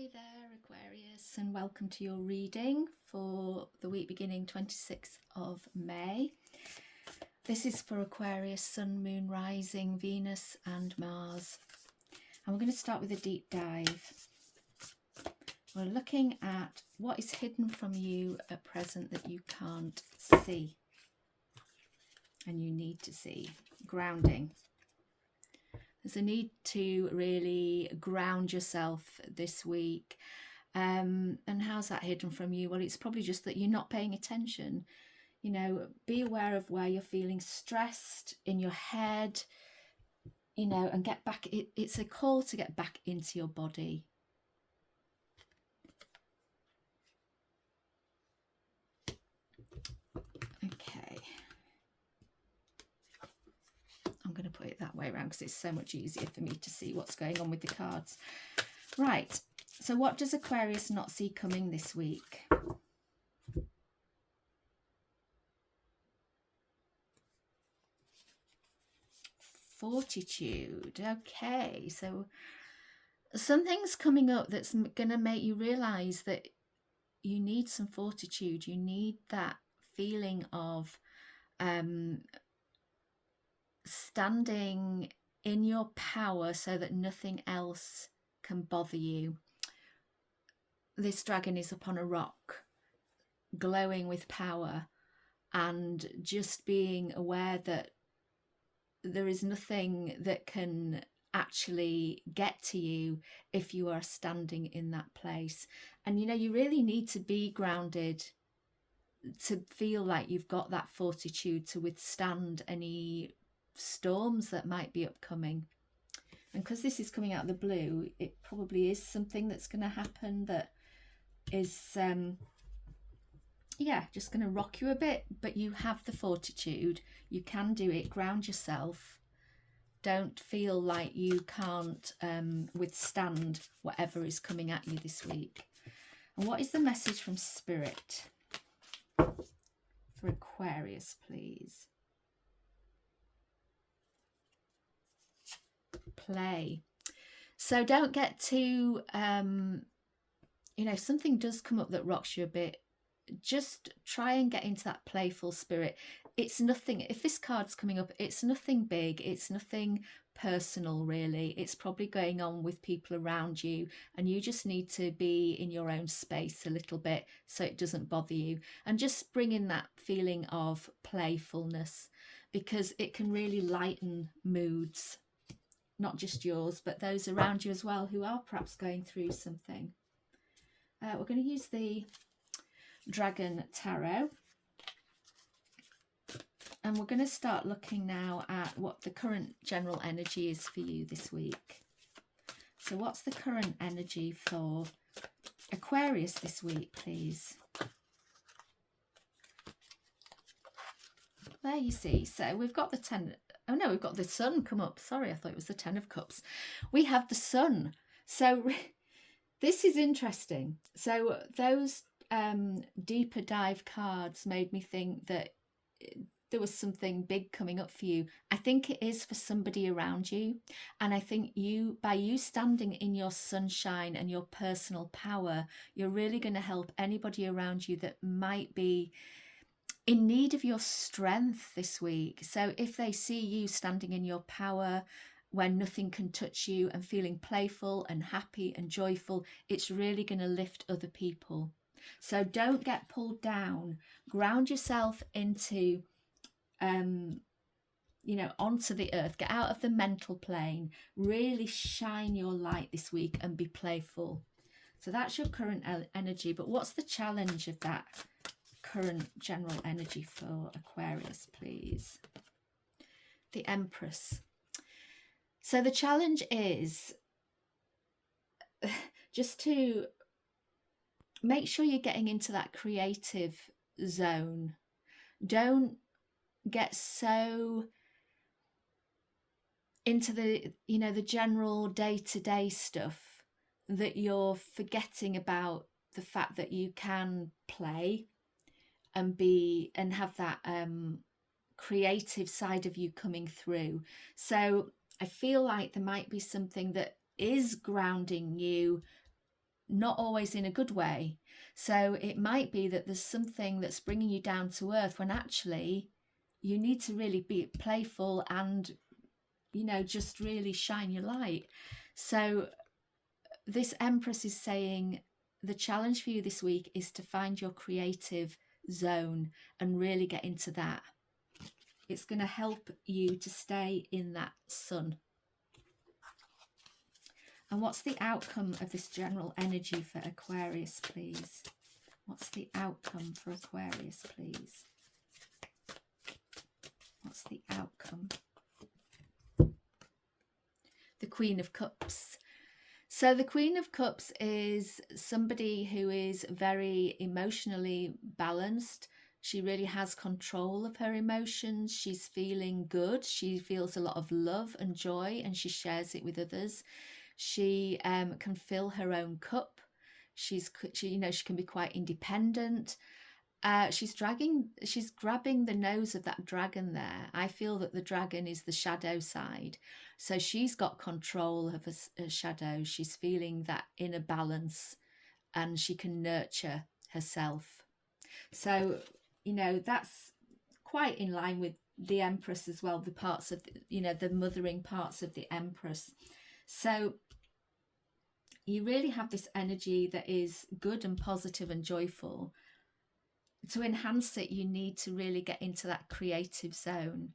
Hi there, Aquarius, and welcome to your reading for the week beginning 26th of May. This is for Aquarius, Sun, Moon, Rising, Venus and Mars. And we're going to start with a deep dive. We're looking at what is hidden from you at present that you can't see and you need to see. Grounding. There's a need to really ground yourself this week. And how's that hidden from you? Well, it's probably just that you're not paying attention. You know, be aware of where you're feeling stressed in your head, you know, and get back. It's a call to get back into your body. Okay. I'm going to put it that way around because it's so much easier for me to see what's going on with the cards. Right, so what does Aquarius not see coming this week? Fortitude. Okay, so something's coming up that's going to make you realise that you need some fortitude. You need that feeling of standing in your power so that nothing else can bother you. This dragon is upon a rock, glowing with power, and just being aware that there is nothing that can actually get to you if you are standing in that place. And you know, you really need to be grounded to feel like you've got that fortitude to withstand any storms that might be upcoming. And because this is coming out of the blue, it probably is something that's going to happen that is yeah, just going to rock you a bit, but you have the fortitude. You can do it. Ground yourself. Don't feel like you can't withstand whatever is coming at you this week. And what is the message from Spirit for Aquarius, please? Play. So don't get too you know, something does come up that rocks you a bit. Just try and get into that playful spirit. It's nothing, if this card's coming up, it's nothing big, it's nothing personal really. It's probably going on with people around you, and you just need to be in your own space a little bit so it doesn't bother you, and just bring in that feeling of playfulness, because it can really lighten moods, not just yours but those around you as well who are perhaps going through something. We're going to use the Dragon Tarot, and we're going to start looking now at what the current general energy is for you this week. So what's the current energy for Aquarius this week, please? There you see. So we've got the 10. Oh no, we've got the Sun come up. Sorry, I thought it was the 10 of Cups. We have the Sun. So this is interesting. So those deeper dive cards made me think that there was something big coming up for you. I think it is for somebody around you, and I think you, by you standing in your sunshine and your personal power, you're really going to help anybody around you that might be in need of your strength this week. So if they see you standing in your power when nothing can touch you and feeling playful and happy and joyful, it's really going to lift other people. So don't get pulled down. Ground yourself into, you know, onto the earth. Get out of the mental plane. Really shine your light this week and be playful. So that's your current energy. But what's the challenge of that current general energy for Aquarius, please? The Empress. So the challenge is just to make sure you're getting into that creative zone. Don't get so into the, you know, the general day-to-day stuff that you're forgetting about the fact that you can play and be and have that creative side of you coming through. So I feel like there might be something that is grounding you not always in a good way. So it might be that there's something that's bringing you down to earth when actually you need to really be playful and, you know, just really shine your light. So this Empress is saying the challenge for you this week is to find your creative zone and really get into that. It's going to help you to stay in that sun. And what's the outcome of this general energy for Aquarius, please? What's the outcome for Aquarius, please? What's the outcome? The Queen of Cups. So the Queen of Cups is somebody who is very emotionally balanced. She really has control of her emotions. She's feeling good. She feels a lot of love and joy, and she shares it with others. She can fill her own cup. She can be quite independent. She's grabbing the nose of that dragon there. I feel that the dragon is the shadow side. So she's got control of her shadow. She's feeling that inner balance, and she can nurture herself. So, you know, that's quite in line with the Empress as well, the parts of, you know, the mothering parts of the Empress. So you really have this energy that is good and positive and joyful. To enhance it, you need to really get into that creative zone.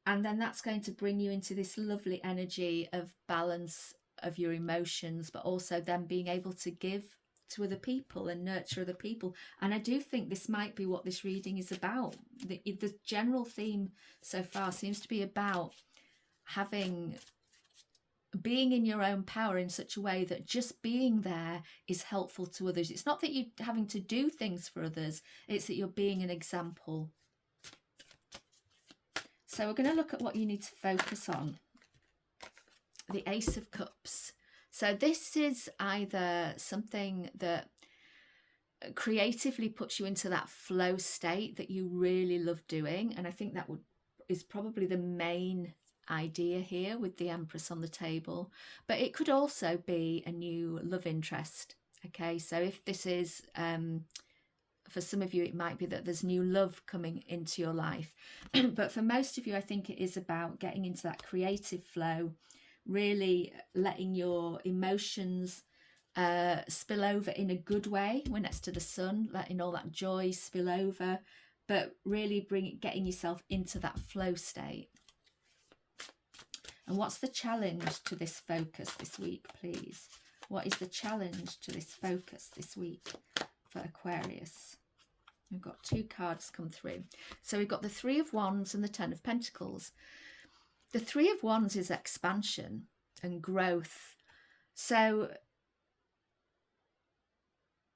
And then that's going to bring you into this lovely energy of balance of your emotions, but also then being able to give to other people and nurture other people. And I do think this might be what this reading is about. The general theme so far seems to be about being in your own power in such a way that just being there is helpful to others. It's not that you're having to do things for others, it's that you're being an example. So we're going to look at what you need to focus on. The Ace of Cups. So this is either something that creatively puts you into that flow state that you really love doing, and I think that is probably the main idea here with the Empress on the table, but it could also be a new love interest. Okay, so if this is for some of you, it might be that there's new love coming into your life. But for most of you, I think it is about getting into that creative flow, really letting your emotions spill over in a good way. We're next to the sun, letting all that joy spill over, but really getting yourself into that flow state. And what's the challenge to this focus this week, please? What is the challenge to this focus this week for Aquarius? We've got two cards come through. So we've got the Three of Wands and the Ten of Pentacles. The Three of Wands is expansion and growth. So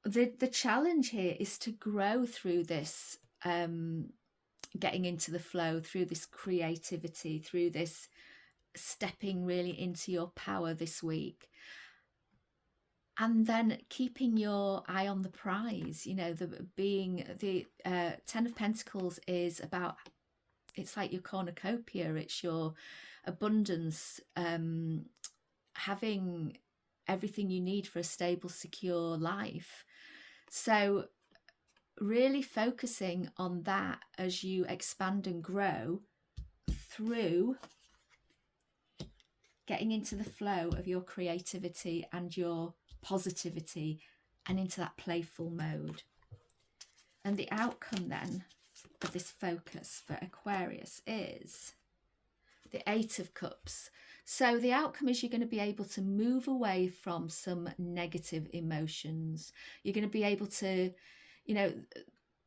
the challenge here is to grow through this, getting into the flow, through this creativity, through this stepping really into your power this week. And then keeping your eye on the prize. You know, the Ten of Pentacles is about, it's like your cornucopia, it's your abundance, having everything you need for a stable, secure life. So really focusing on that as you expand and grow through getting into the flow of your creativity and your positivity and into that playful mode. And the outcome then of this focus for Aquarius is the Eight of Cups. So the outcome is you're going to be able to move away from some negative emotions. You're going to be able to, you know,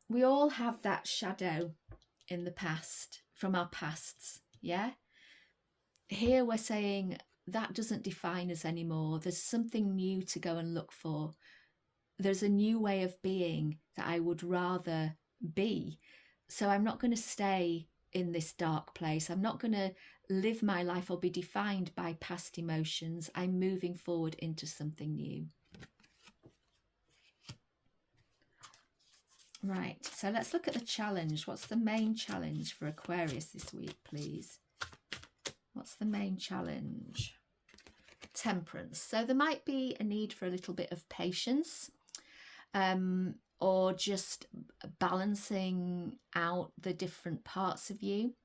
we all have that shadow in the past, from our pasts, yeah? Here we're saying that doesn't define us anymore. There's something new to go and look for. There's a new way of being that I would rather be. So I'm not going to stay in this dark place. I'm not going to live my life or be defined by past emotions. I'm moving forward into something new. Right, so let's look at the challenge. What's the main challenge for Aquarius this week, please? What's the main challenge? Temperance. So there might be a need for a little bit of patience, or just balancing out the different parts of you.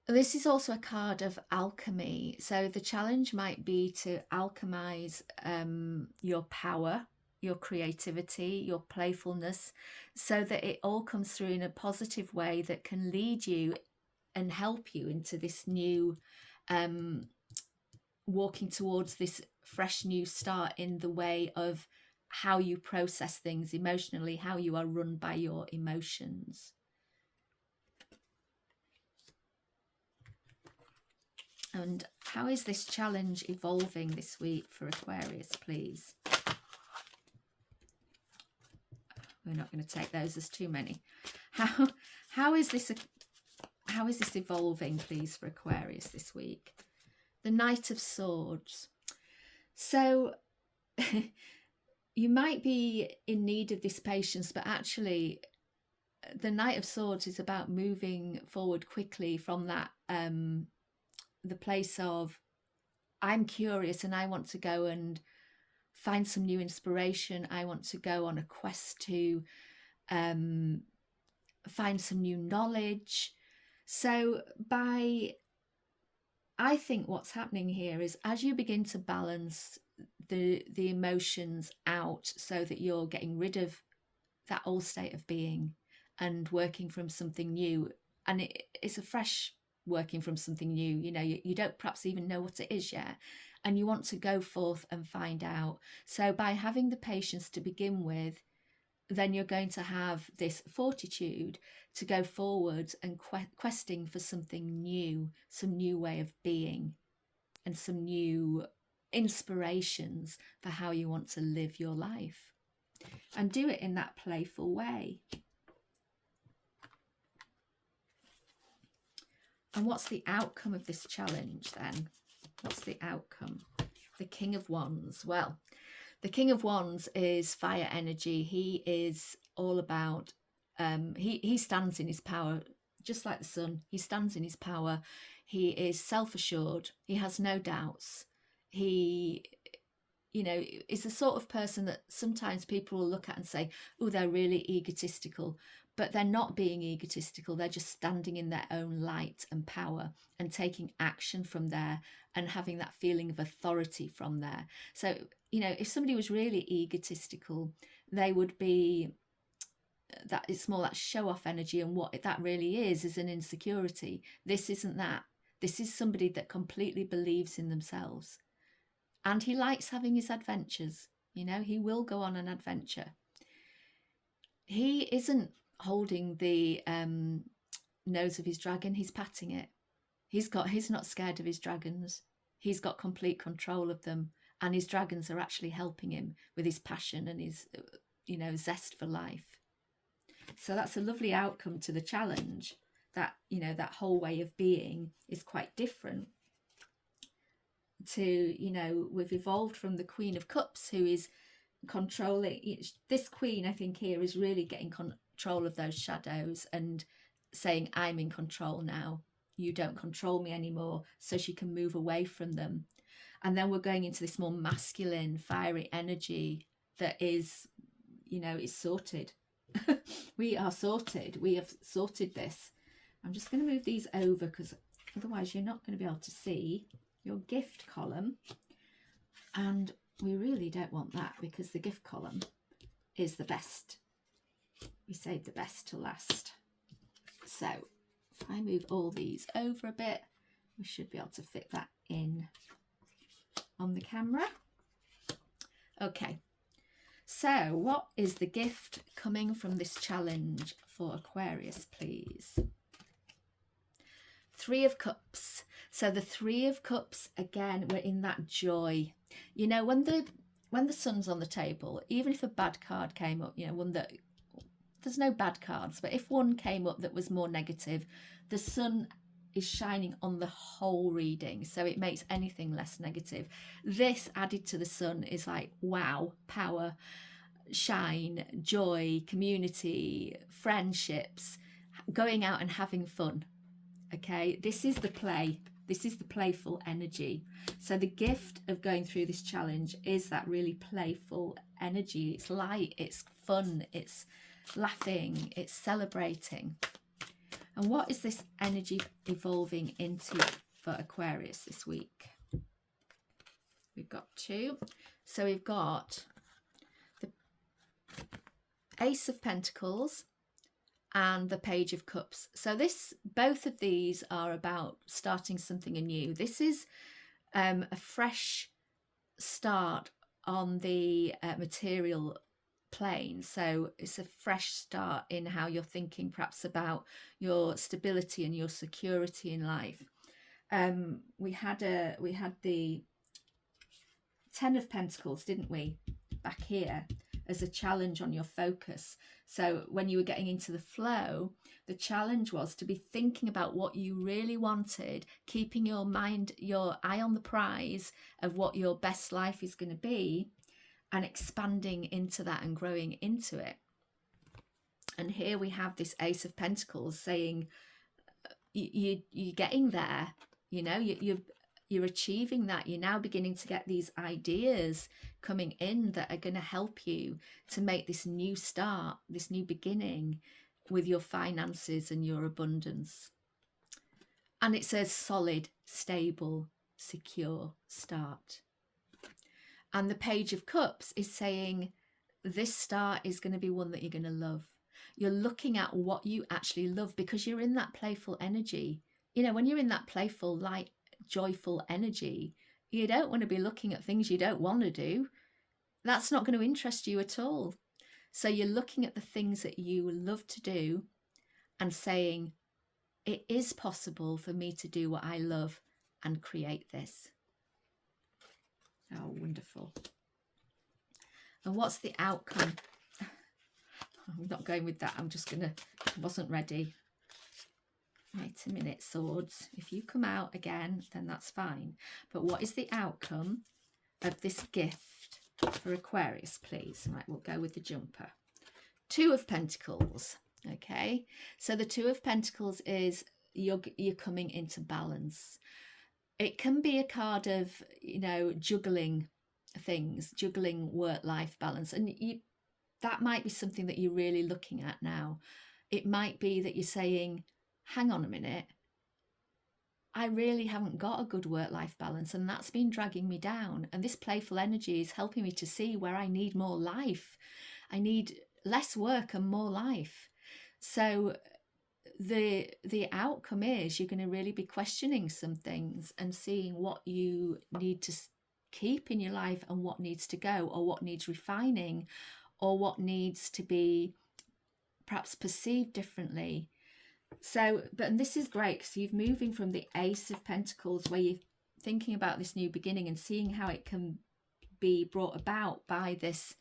This is also a card of alchemy. So the challenge might be to alchemize your power, your creativity, your playfulness, so that it all comes through in a positive way that can lead you and help you into this new, walking towards this fresh new start in the way of how you process things emotionally, how you are run by your emotions. And how is this challenge evolving this week for Aquarius, please? We're not going to take those, as too many. How is this evolving, please, for Aquarius this week? The Knight of Swords. So you might be in need of this patience, but actually the Knight of Swords is about moving forward quickly from that the place of, I'm curious and I want to go and find some new inspiration. I want to go on a quest to find some new knowledge. So I think what's happening here is, as you begin to balance the emotions out so that you're getting rid of that old state of being and working from something new, and it's a fresh working from something new, you know, you don't perhaps even know what it is yet, and you want to go forth and find out. So by having the patience to begin with, then you're going to have this fortitude to go forward and questing for something new, some new way of being, and some new inspirations for how you want to live your life, and do it in that playful way. And what's the outcome of this challenge then? What's the outcome? The King of Wands. Well, the King of Wands is fire energy. He is all about, he stands in his power, just like the sun. He stands in his power. He is self-assured. He has no doubts. He, you know, is the sort of person that sometimes people will look at and say, oh, they're really egotistical. But they're not being egotistical. They're just standing in their own light and power and taking action from there and having that feeling of authority from there. So, you know, if somebody was really egotistical, they would be that, it's more that show off energy, and what that really is an insecurity. This isn't that. This is somebody that completely believes in themselves. And he likes having his adventures. You know, he will go on an adventure. He isn't holding the nose of his dragon, he's patting it. He's not scared of his dragons. He's got complete control of them, and his dragons are actually helping him with his passion and his, you know, zest for life. So that's a lovely outcome to the challenge, that, you know, that whole way of being is quite different to, you know, we've evolved from the Queen of Cups, who is controlling. This queen, I think, here is really getting control of those shadows and saying, I'm in control now, you don't control me anymore, so she can move away from them. And then we're going into this more masculine, fiery energy that is, you know, is sorted. We are sorted. We have sorted this. I'm just going to move these over, because otherwise you're not going to be able to see your gift column, and we really don't want that, because the gift column is the best. We save the best to last. So if I move all these over a bit, we should be able to fit that in on the camera. Okay, so what is the gift coming from this challenge for Aquarius, please? Three of Cups. So the Three of Cups, again, we're in that joy. You know, when the sun's on the table, even if a bad card came up, you know, one that, there's no bad cards, but if one came up that was more negative, the sun is shining on the whole reading, so it makes anything less negative. This added to the sun is like, wow, power, shine, joy, community, friendships, going out and having fun. Okay, this is the play. This is the playful energy. So the gift of going through this challenge is that really playful energy. It's light, it's fun, it's laughing, it's celebrating. And what is this energy evolving into for Aquarius this week? We've got 2. So we've got the Ace of Pentacles and the Page of Cups. So both of these are about starting something anew. This is a fresh start on the material plane. So it's a fresh start in how you're thinking perhaps about your stability and your security in life. We had the 10 of Pentacles, didn't we, back here as a challenge on your focus. So when you were getting into the flow, the challenge was to be thinking about what you really wanted, keeping your eye on the prize of what your best life is going to be, and expanding into that and growing into it. And here we have this Ace of Pentacles saying you're getting there, you know, you're achieving that. You're now beginning to get these ideas coming in that are going to help you to make this new start, this new beginning with your finances and your abundance. And it's a solid, stable, secure start. And the Page of Cups is saying this start is going to be one that you're going to love. You're looking at what you actually love because you're in that playful energy. You know, when you're in that playful, light, joyful energy, you don't want to be looking at things you don't want to do. That's not going to interest you at all. So you're looking at the things that you love to do and saying, it is possible for me to do what I love and create this. Oh, wonderful. And what's the outcome? I'm not going with that. I wasn't ready. Wait a minute, swords. If you come out again, then that's fine. But what is the outcome of this gift for Aquarius, please? Right, we'll go with the jumper. 2 of Pentacles. Okay, so the 2 of Pentacles is you're coming into balance. It can be a card of, you know, juggling things, juggling work-life balance. And that might be something that you're really looking at now. It might be that you're saying, hang on a minute, I really haven't got a good work-life balance and that's been dragging me down. And this playful energy is helping me to see where I need more life. I need less work and more life. So the outcome is you're going to really be questioning some things and seeing what you need to keep in your life and what needs to go, or what needs refining, or what needs to be perhaps perceived differently. So, and this is great because you're moving from the Ace of Pentacles, where you're thinking about this new beginning and seeing how it can be brought about by this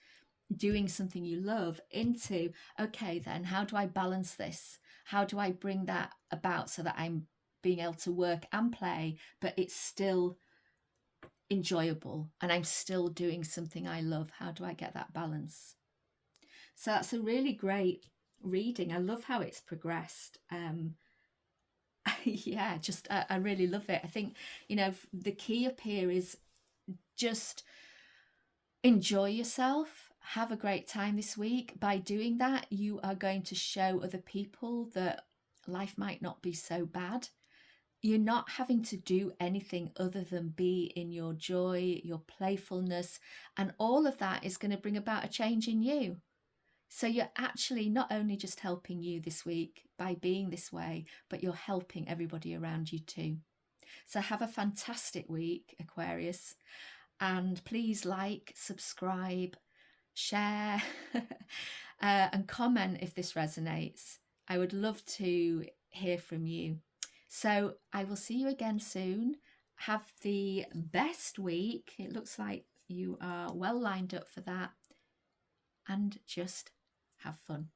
doing something you love, into, okay, then how do I balance this? How do I bring that about so that I'm being able to work and play, but it's still enjoyable and I'm still doing something I love? How do I get that balance? So that's a really great reading. I love how it's progressed. Yeah, just I really love it. I think, you know, the key up here is just enjoy yourself. Have a great time this week. By doing that, you are going to show other people that life might not be so bad. You're not having to do anything other than be in your joy, your playfulness, and all of that is going to bring about a change in you. So you're actually not only just helping you this week by being this way, but you're helping everybody around you too. So have a fantastic week, Aquarius. And please like, subscribe, share, and comment if this resonates. I would love to hear from you. So I will see you again soon. Have the best week. It looks like you are well lined up for that. And just have fun.